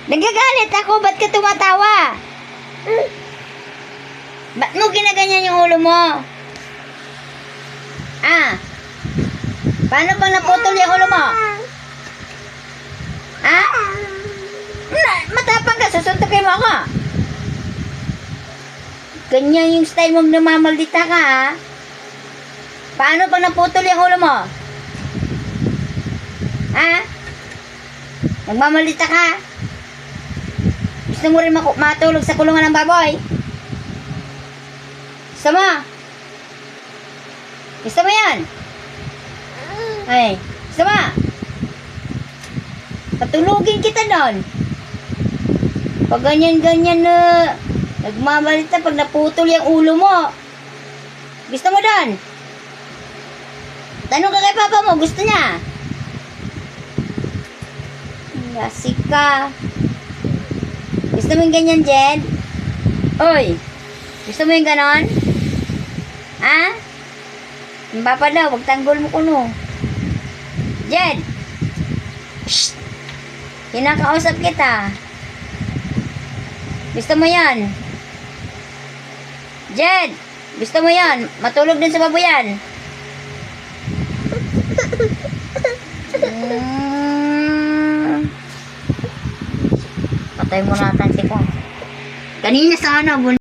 Nagagalit ako, ba't ka tumatawa? Ba't mo ginaganyan yung ulo mo? Ah? Paano bang naputol yung ulo mo? Ah? Matapang ka, susuntukin mo ako. Ganyan yung style mo, namamaldita ka, ha? Paano bang naputol yung ulo mo? Ha? Nagmamaldita ka? Gusto mo rin matulog sa kulungan ng baboy? Gusto mo? Gusto mo yan? Ay, gusto mo? Patulugin kita doon. Pag ganyan-ganyan na nagmamalita, pag naputol yung ulo mo, gusto mo doon? Tanong ka kay papa mo, gusto niya? Yasik ka. Gusto mo yung ganyan, Jed? Oy, gusto mo yung ganon? Ha? Yung papa daw, wag tanggol mo kuno. Jed! Shh! Kinakausap kita. Gusto mo yan? Jed! Gusto mo yan? Matulog din sa baboyan. Patay mo natin si Kong. Kanina sana,